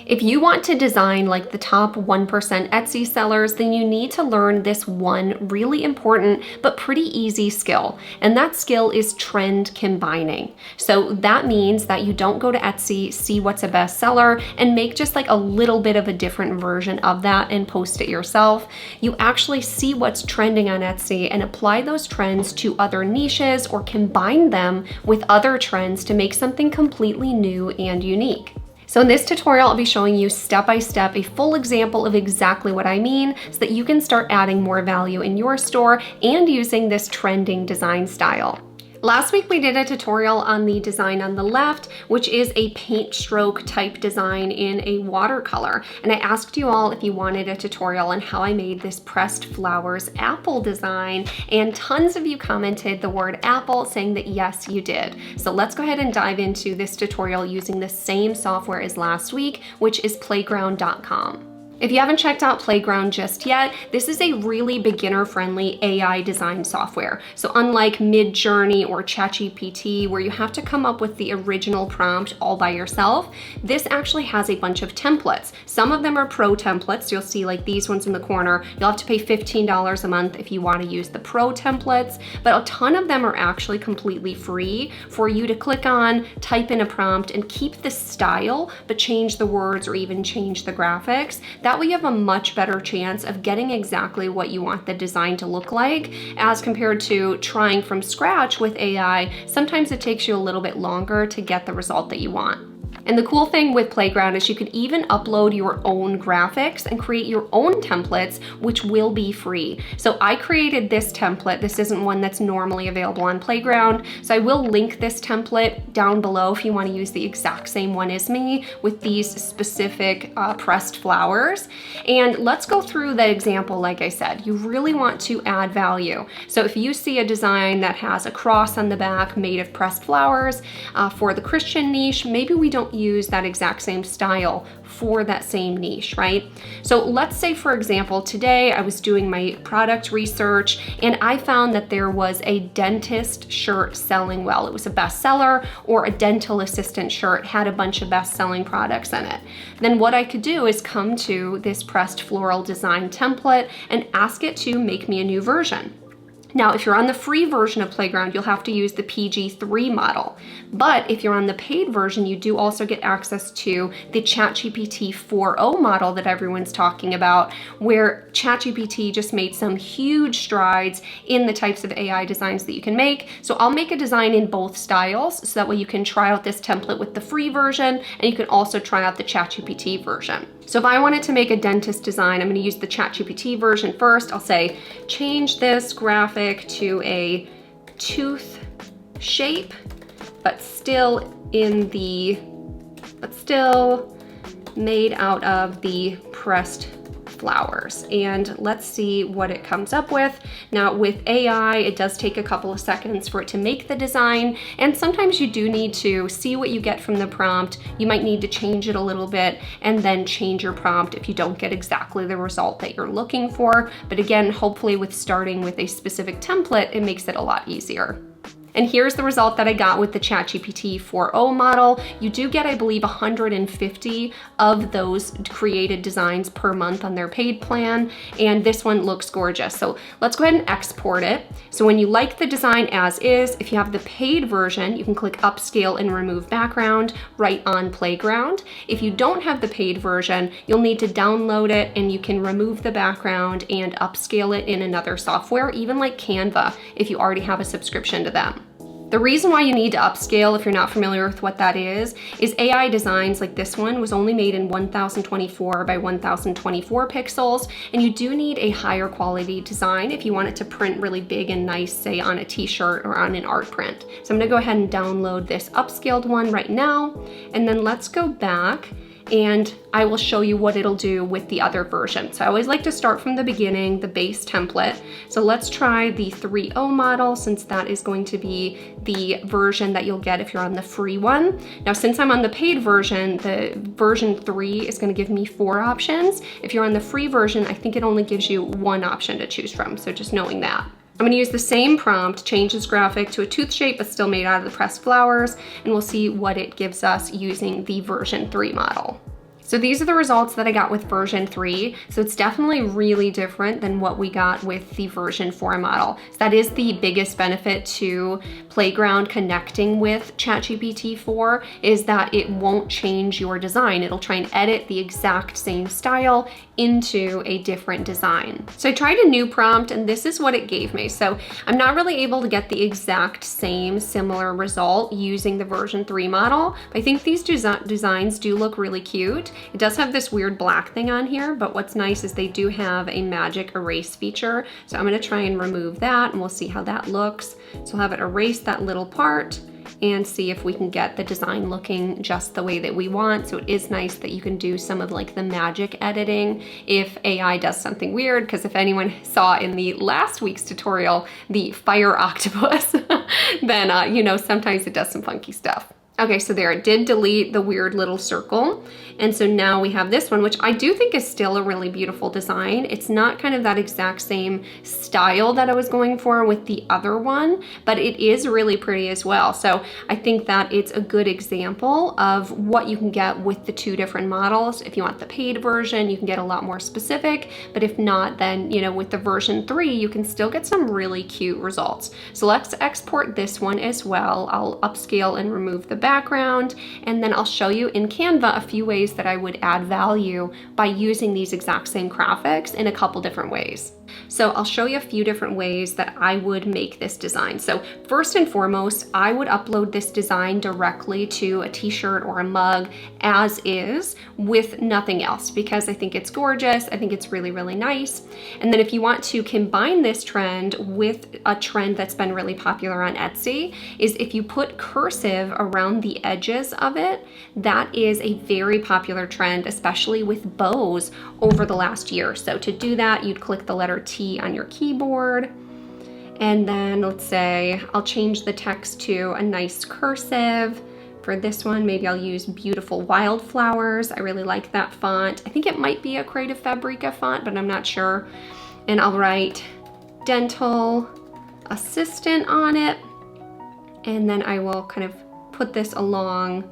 If you want to design like the top 1% Etsy sellers, then you need to learn this one really important but pretty easy skill. And that skill is trend combining. So that means that you don't go to Etsy, see what's a bestseller, and make just like a little bit of a different version of that and post it yourself. You actually see what's trending on Etsy and apply those trends to other niches or combine them with other trends to make something completely new and unique. So in this tutorial, I'll be showing you step by step a full example of exactly what I mean so that you can start adding more value in your store and using this trending design style. Last week we did a tutorial on the design on the left, which is a paint stroke type design in a watercolor. And I asked you all if you wanted a tutorial on how I made this pressed flowers apple design, and tons of you commented the word apple saying that yes, you did. So let's go ahead and dive into this tutorial using the same software as last week, which is playground.com. If you haven't checked out Playground just yet, this is a really beginner-friendly AI design software. So unlike Midjourney or ChatGPT, where you have to come up with the original prompt all by yourself, this actually has a bunch of templates. Some of them are pro templates. You'll see like these ones in the corner. You'll have to pay $15 a month if you want to use the pro templates, but a ton of them are actually completely free for you to click on, type in a prompt, and keep the style, but change the words or even change the graphics. That way you have a much better chance of getting exactly what you want the design to look like as compared to trying from scratch with AI. Sometimes it takes you a little bit longer to get the result that you want. And the cool thing with Playground is you can even upload your own graphics and create your own templates, which will be free. So I created this template. This isn't one that's normally available on Playground. So I will link this template down below if you want to use the exact same one as me with these specific pressed flowers. And let's go through the example. Like I said, you really want to add value. So if you see a design that has a cross on the back made of pressed flowers for the Christian niche, maybe we don't use that exact same style for that same niche, right? So let's say, for example, today I was doing my product research and I found that there was a dentist shirt selling well. It was a bestseller, or a dental assistant shirt had a bunch of best-selling products in it. Then what I could do is come to this pressed floral design template and ask it to make me a new version. Now, if you're on the free version of Playground, you'll have to use the PG3 model. But if you're on the paid version, you do also get access to the ChatGPT 4.0 model that everyone's talking about, where ChatGPT just made some huge strides in the types of AI designs that you can make. So I'll make a design in both styles, so that way you can try out this template with the free version, and you can also try out the ChatGPT version. So if I wanted to make a dentist design, I'm going to use the ChatGPT version first. I'll say, change this graphic to a tooth shape, but still made out of the pressed flowers. And let's see what it comes up with. Now with AI, it does take a couple of seconds for it to make the design. And sometimes you do need to see what you get from the prompt. You might need to change it a little bit and then change your prompt if you don't get exactly the result that you're looking for. But again, hopefully with starting with a specific template, it makes it a lot easier. And here's the result that I got with the ChatGPT 4.0 model. You do get, I believe, 150 of those created designs per month on their paid plan. And this one looks gorgeous. So let's go ahead and export it. So when you like the design as is, if you have the paid version, you can click upscale and remove background right on Playground. If you don't have the paid version, you'll need to download it and you can remove the background and upscale it in another software, even like Canva, if you already have a subscription to them. The reason why you need to upscale, if you're not familiar with what that is AI designs like this one was only made in 1024 by 1024 pixels, and you do need a higher quality design if you want it to print really big and nice, say on a t-shirt or on an art print. So I'm gonna go ahead and download this upscaled one right now, and then let's go back and I will show you what it'll do with the other version. So I always like to start from the beginning, the base template. So let's try the 3.0 model, since that is going to be the version that you'll get if you're on the free one. Now, since I'm on the paid version, the version 3 is gonna give me 4 options. If you're on the free version, I think it only gives you 1 option to choose from, so just knowing that. I'm gonna use the same prompt, change this graphic to a tooth shape, but still made out of the pressed flowers, and we'll see what it gives us using the version 3 model. So these are the results that I got with version 3. So it's definitely really different than what we got with the version 4 model. So that is the biggest benefit to Playground connecting with ChatGPT 4, is that it won't change your design. It'll try and edit the exact same style into a different design. So I tried a new prompt and this is what it gave me. So I'm not really able to get the exact same similar result using the version 3 model, but I think these designs do look really cute. It does have this weird black thing on here, but what's nice is they do have a magic erase feature. So I'm gonna try and remove that and we'll see how that looks. So I'll have it erase that little part and see if we can get the design looking just the way that we want. So it is nice that you can do some of like the magic editing if AI does something weird, because if anyone saw in the last week's tutorial, the fire octopus, then you know, sometimes it does some funky stuff. Okay, so there, it did delete the weird little circle. And so now we have this one, which I do think is still a really beautiful design. It's not kind of that exact same style that I was going for with the other one, but it is really pretty as well. So I think that it's a good example of what you can get with the two different models. If you want the paid version, you can get a lot more specific, but if not, then, you know, with the version 3, you can still get some really cute results. So let's export this one as well. I'll upscale and remove the background, and then I'll show you in Canva a few ways that I would add value by using these exact same graphics in a couple different ways. So I'll show you a few different ways that I would make this design. So first and foremost, I would upload this design directly to a t-shirt or a mug as is with nothing else, because I think it's gorgeous. I think it's really, really nice. And then if you want to combine this trend with a trend that's been really popular on Etsy, is if you put cursive around the edges of it. That is a very popular trend, especially with bows over the last year. So to do that, you'd click the letter T on your keyboard. And then let's say I'll change the text to a nice cursive. For this one, maybe I'll use Beautiful Wildflowers. I really like that font. I think it might be a Creative Fabrica font, but I'm not sure. And I'll write Dental Assistant on it. And then I will kind of put this along.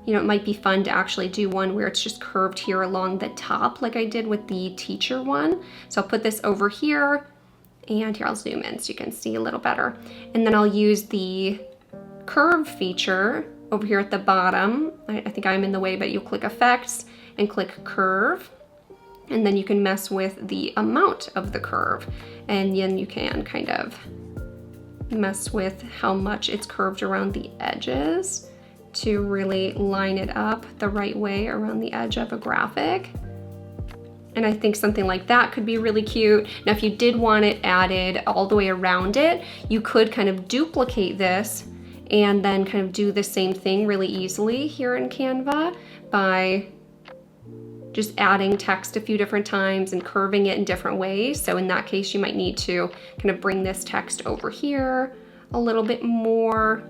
You know, it might be fun to actually do one where it's just curved here along the top like I did with the teacher one. So I'll put this over here, and here I'll zoom in so you can see a little better. And then I'll use the curve feature over here at the bottom. I think I'm in the way, but you'll click Effects and click Curve. And then you can mess with the amount of the curve. And then you can kind of mess with how much it's curved around the edges to really line it up the right way around the edge of a graphic. And I think something like that could be really cute. Now, if you did want it added all the way around it, you could kind of duplicate this and then kind of do the same thing really easily here in Canva by just adding text a few different times and curving it in different ways. So in that case, you might need to kind of bring this text over here a little bit more,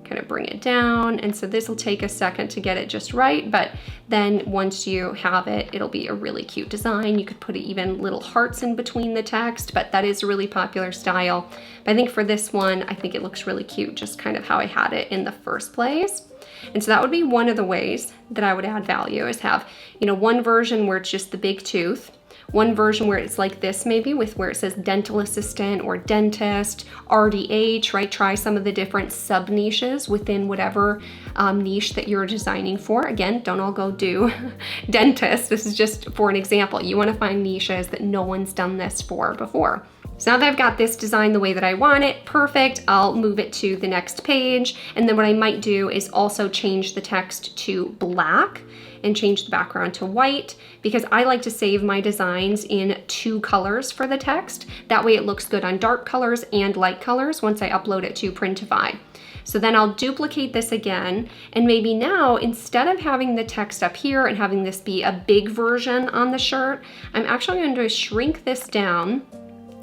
kind of bring it down. And so this will take a second to get it just right, but then once you have it, it'll be a really cute design. You could put even little hearts in between the text, but that is a really popular style. But I think for this one, I think it looks really cute, just kind of how I had it in the first place. And so that would be one of the ways that I would add value, is have, you know, one version where it's just the big tooth, one version where it's like this, maybe with where it says dental assistant or dentist, RDH, right? Try some of the different sub niches within whatever niche that you're designing for. Again, don't all go do dentist. This is just for an example. You want to find niches that no one's done this for before. So now that I've got this design the way that I want it, perfect, I'll move it to the next page. And then what I might do is also change the text to black and change the background to white, because I like to save my designs in 2 colors for the text. That way it looks good on dark colors and light colors once I upload it to Printify. So then I'll duplicate this again, and maybe now, instead of having the text up here and having this be a big version on the shirt, I'm actually going to shrink this down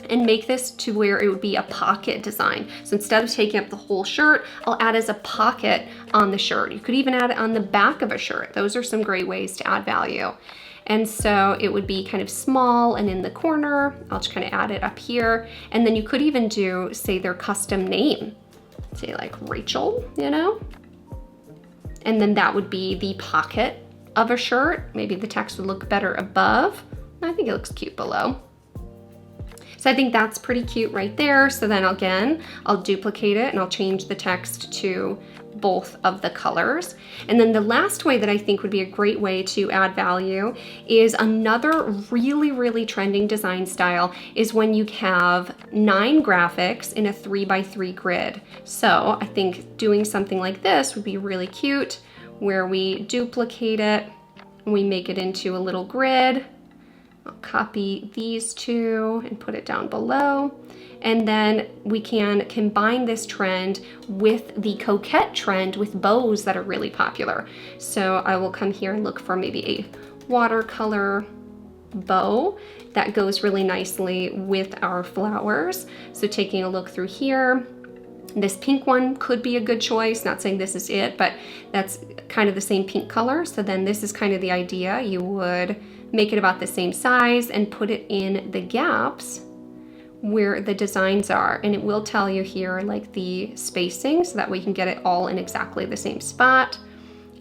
and make this to where it would be a pocket design. So instead of taking up the whole shirt, I'll add as a pocket on the shirt. You could even add it on the back of a shirt. Those are some great ways to add value. And so it would be kind of small and in the corner. I'll just kind of add it up here. And then you could even do, say, their custom name. Say like Rachel, you know? And then that would be the pocket of a shirt. Maybe the text would look better above. I think it looks cute below. So I think that's pretty cute right there. So then again, I'll duplicate it and I'll change the text to both of the colors. And then the last way that I think would be a great way to add value is another really, really trending design style is when you have 9 graphics in a 3x3 grid. So I think doing something like this would be really cute, where we duplicate it and we make it into a little grid. I'll copy these two and put it down below. And then we can combine this trend with the coquette trend with bows that are really popular. So I will come here and look for maybe a watercolor bow that goes really nicely with our flowers. So taking a look through here, this pink one could be a good choice. Not saying this is it, but that's kind of the same pink color. So then this is kind of the idea. You would make it about the same size and put it in the gaps where the designs are. And it will tell you here like the spacing so that we can get it all in exactly the same spot.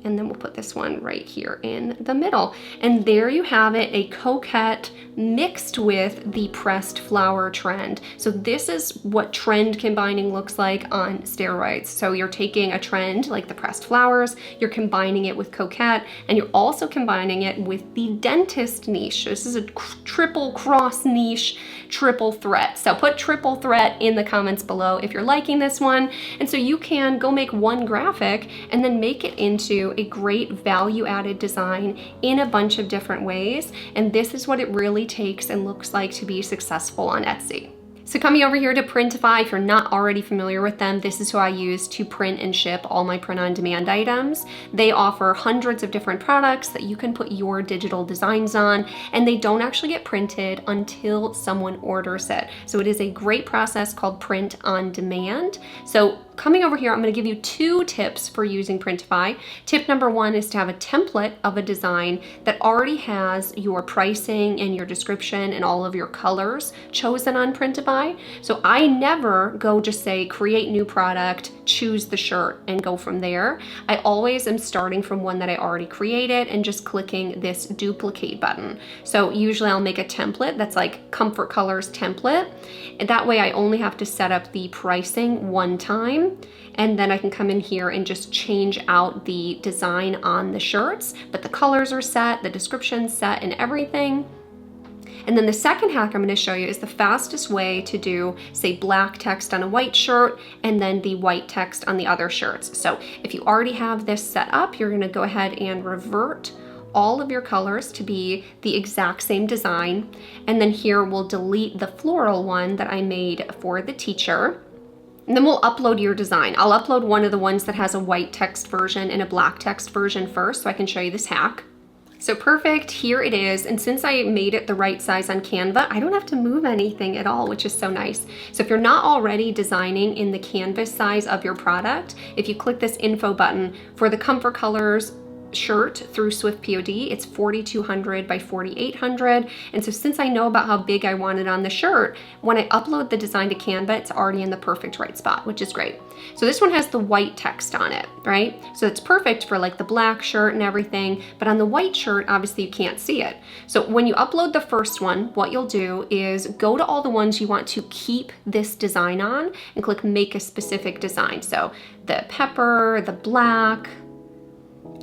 And then we'll put this one right here in the middle. And there you have it, a coquette mixed with the pressed flower trend. So this is what trend combining looks like on steroids. So you're taking a trend like the pressed flowers, you're combining it with coquette, and you're also combining it with the dentist niche. This is a triple cross niche, triple threat. So put triple threat in the comments below if you're liking this one. And so you can go make one graphic and then make it into a great value-added design in a bunch of different ways. And this is what it really takes and looks like to be successful on Etsy. So coming over here to Printify, if you're not already familiar with them, this is who I use to print and ship all my print-on-demand items. They offer hundreds of different products that you can put your digital designs on, and they don't actually get printed until someone orders it. So it is a great process called print on demand. So coming over here, I'm going to give you 2 tips for using Printify. Tip number 1 is to have a template of a design that already has your pricing and your description and all of your colors chosen on Printify. So I never go just say create new product, choose the shirt and go from there. I always am starting from one that I already created and just clicking this duplicate button. So usually I'll make a template that's like Comfort Colors template. And that way I only have to set up the pricing one time. And then I can come in here and just change out the design on the shirts, but the colors are set, the description's set and everything. And then the second hack I'm going to show you is the fastest way to do, say, black text on a white shirt and then the white text on the other shirts. So if you already have this set up, you're going to go ahead and revert all of your colors to be the exact same design. And then here we'll delete the floral one that I made for the teacher. And then we'll upload your design. I'll upload one of the ones that has a white text version and a black text version first so I can show you this hack. So perfect, here it is. And since I made it the right size on Canva, I don't have to move anything at all, which is so nice. So if you're not already designing in the canvas size of your product, if you click this info button for the Comfort Colors shirt through Swift POD, it's 4200 by 4800. And so since I know about how big I want it on the shirt, when I upload the design to Canva, it's already in the perfect right spot, which is great. So this one has the white text on it, right? So it's perfect for like the black shirt and everything, but on the white shirt, obviously you can't see it. So when you upload the first one, what you'll do is go to all the ones you want to keep this design on and click make a specific design. So the pepper, the black,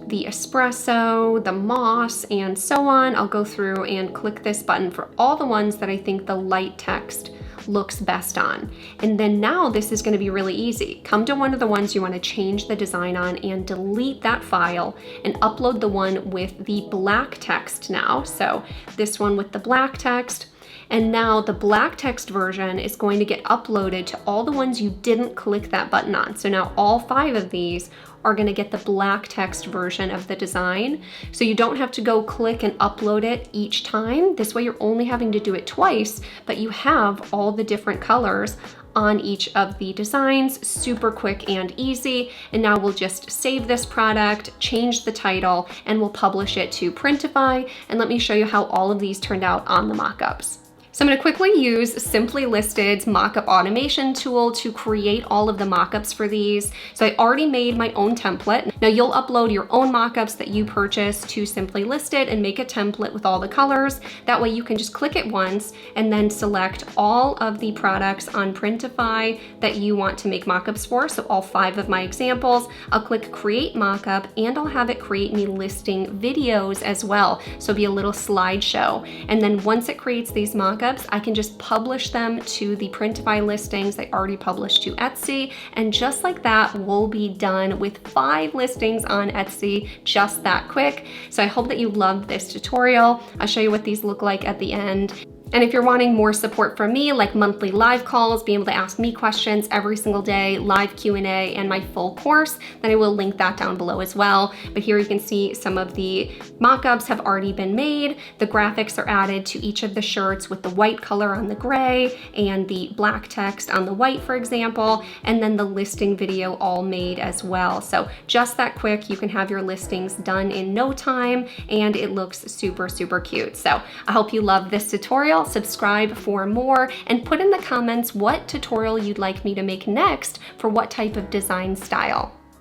the espresso, the moss, and so on. I'll go through and click this button for all the ones that I think the light text looks best on. And then now this is going to be really easy. Come to one of the ones you want to change the design on and delete that file and upload the one with the black text now. So this one with the black text. And now the black text version is going to get uploaded to all the ones you didn't click that button on. So now all 5 of these are going to get the black text version of the design. So you don't have to go click and upload it each time. This way you're only having to do it twice, but you have all the different colors on each of the designs, super quick and easy. And now we'll just save this product, change the title, and we'll publish it to Printify. And let me show you how all of these turned out on the mockups. So I'm going to quickly use Simply Listed's mockup automation tool to create all of the mockups for these. So I already made my own template. Now you'll upload your own mockups that you purchase to Simply Listed and make a template with all the colors. That way you can just click it once and then select all of the products on Printify that you want to make mockups for. So all 5 of my examples, I'll click Create Mockup and I'll have it create me listing videos as well. So it'll be a little slideshow. And then once it creates these mockups, I can just publish them to the Printify listings I already published to Etsy. And just like that, we'll be done with 5 listings on Etsy just that quick. So I hope that you loved this tutorial. I'll show you what these look like at the end. And if you're wanting more support from me, like monthly live calls, being able to ask me questions every single day, live Q&A, and my full course, then I will link that down below as well. But here you can see some of the mock-ups have already been made. The graphics are added to each of the shirts with the white color on the gray and the black text on the white, for example, and then the listing video all made as well. So just that quick, you can have your listings done in no time, and it looks super, super cute. So I hope you love this tutorial. Subscribe for more, and put in the comments what tutorial you'd like me to make next for what type of design style.